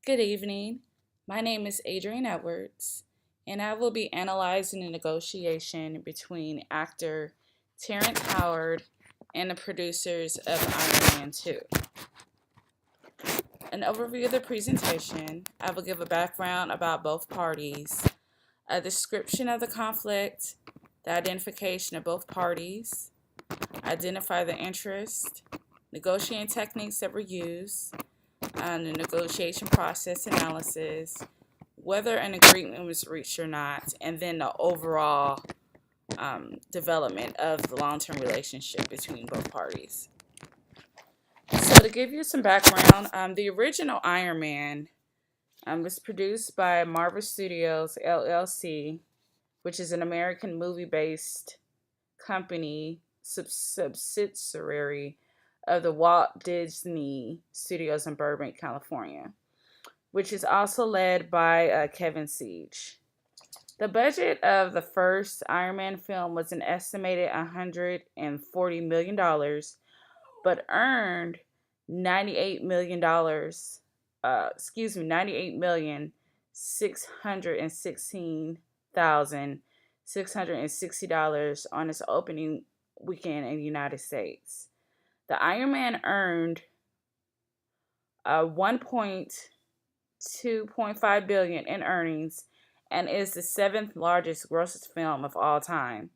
Good evening. My name is Adrienne Edwards, and I will be analyzing the negotiation between actor Terrence Howard and the producers of Iron Man 2. An overview of the presentation, I will give a background about both parties, a description of the conflict, the identification of both parties, identify the interest, negotiating techniques that were used, the negotiation process analysis, whether an agreement was reached or not, and then the overall development of the long-term relationship between both parties. So to give you some background, the original Iron Man was produced by Marvel Studios LLC, which is an American movie-based company subsidiary of the Walt Disney Studios in Burbank, California, which is also led by Kevin Siege. The budget of the first Iron Man film was an estimated $140 million, but earned $98 million, $98,616,660 on its opening weekend in the United States. The Iron Man earned 1.2.5 billion in earnings and is the seventh largest grossest film of all time.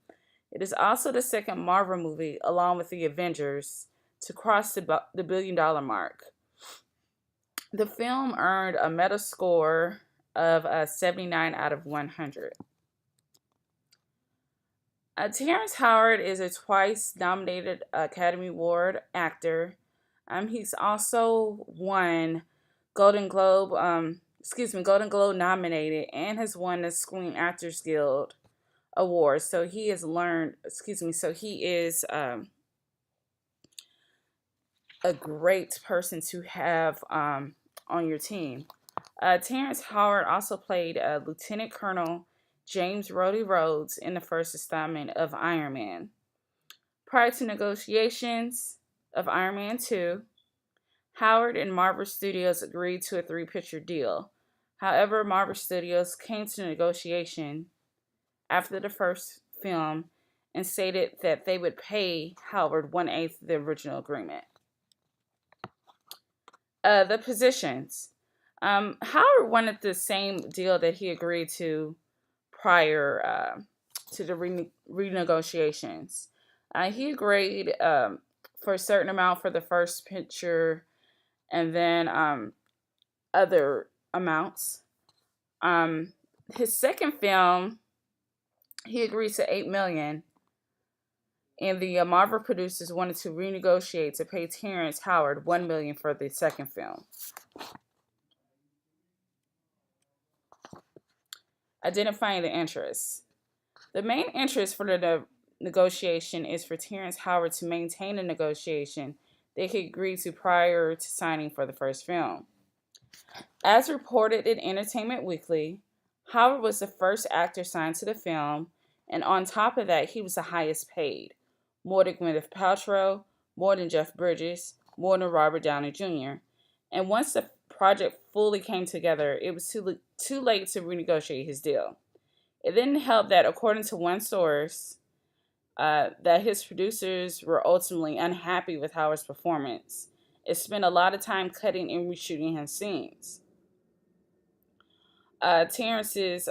It is also the second Marvel movie, along with the Avengers, to cross the billion-dollar mark. The film earned a Metascore of 79 out of 100. Terrence Howard is a twice nominated Academy Award actor. He's also won Golden Globe nominated, and has won the Screen Actors Guild Award. So he has learned, so he is a great person to have on your team. Terrence Howard also played Lieutenant Colonel James Rhodey Rhodes in the first installment of Iron Man. Prior to negotiations of Iron Man 2, Howard and Marvel Studios agreed to a three-picture deal. However, Marvel Studios came to negotiation after the first film and stated that they would pay Howard 1/8 of the original agreement. The positions. Howard wanted the same deal that he agreed to prior to the renegotiations. He agreed for a certain amount for the first picture, and then other amounts. His second film, he agreed to $8 million, and the Marvel producers wanted to renegotiate to pay Terrence Howard $1 million for the second film. Identifying the interests. The main interest for the negotiation is for Terrence Howard to maintain a negotiation that he agreed to prior to signing for the first film. As reported in Entertainment Weekly, Howard was the first actor signed to the film, and on top of that, he was the highest paid. More than Gwyneth Paltrow, more than Jeff Bridges, more than Robert Downey Jr. And once the project fully came together, it was too late to renegotiate his deal. It didn't help that, according to one source, that his producers were ultimately unhappy with Howard's performance. It spent a lot of time cutting and reshooting his scenes. Terrence's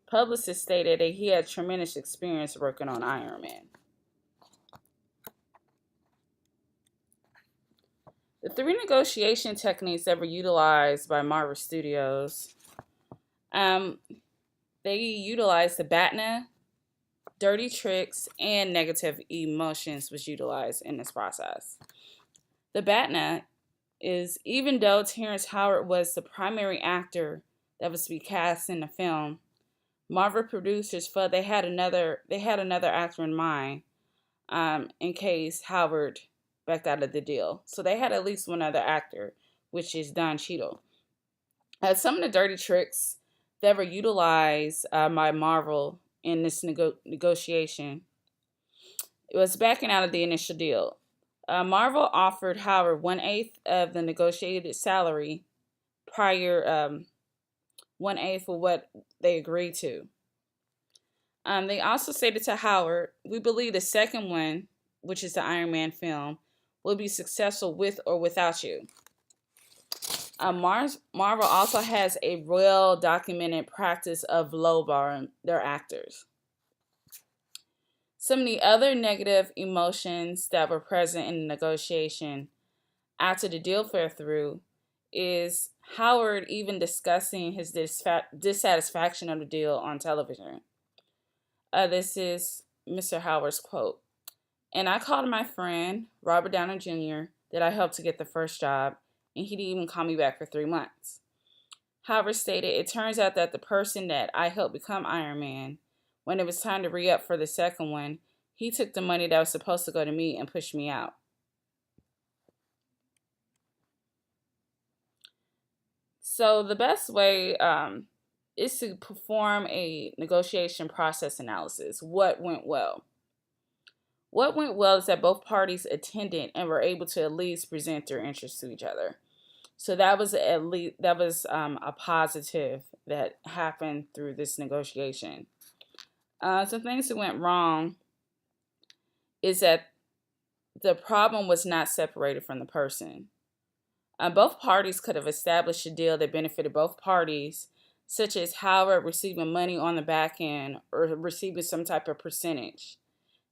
publicist stated that he had tremendous experience working on Iron Man. The three negotiation techniques that were utilized by Marvel Studios, they utilized the BATNA, dirty tricks, and negative emotions was utilized in this process. The BATNA is, even though Terrence Howard was the primary actor that was to be cast in the film, Marvel producers felt they had another actor in mind in case Howard backed out of the deal. So they had at least one other actor, which is Don Cheadle. Some of the dirty tricks that were utilized by Marvel in this negotiation, it was backing out of the initial deal. Marvel offered Howard 1/8 of the negotiated salary prior 1/8 of what they agreed to. They also stated to Howard, "We believe the second one, which is the Iron Man film, will be successful with or without you." Marvel also has a well documented practice of lowballing their actors. Some of the other negative emotions that were present in the negotiation after the deal fell through is Howard even discussing his dissatisfaction of the deal on television. This is Mr. Howard's quote. "And I called my friend, Robert Downey Jr., that I helped to get the first job, and he didn't even call me back for 3 months." Howard stated, "It turns out that the person that I helped become Iron Man, when it was time to re-up for the second one, he took the money that was supposed to go to me and pushed me out." So the best way is to perform a negotiation process analysis. What went well? What went well is that both parties attended and were able to at least present their interests to each other. So that was a positive that happened through this negotiation. Some things that went wrong is that the problem was not separated from the person. Both parties could have established a deal that benefited both parties, such as Howard receiving money on the back end or receiving some type of percentage,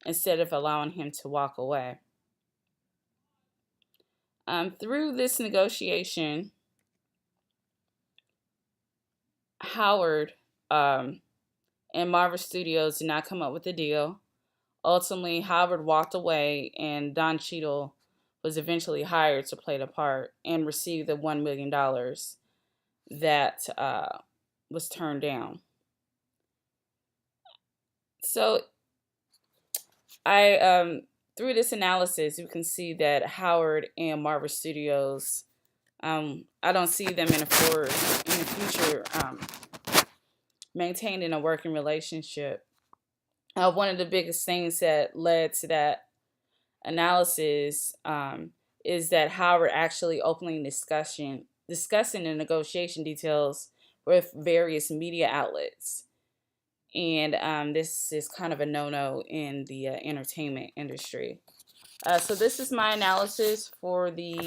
instead of allowing him to walk away. Through this negotiation, Howard and Marvel Studios did not come up with a deal. Ultimately, Howard walked away, and Don Cheadle was eventually hired to play the part and received the $1 million that was turned down. So, through this analysis, you can see that Howard and Marvel Studios, I don't see them in the future maintaining a working relationship. One of the biggest things that led to that analysis is that Howard actually openly discussing the negotiation details with various media outlets. And this is kind of a no-no in the entertainment industry. So this is my analysis for the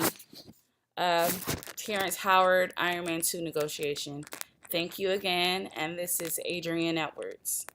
Terrance Howard Iron Man 2 negotiation. Thank you again, and this is Adrienne Edwards.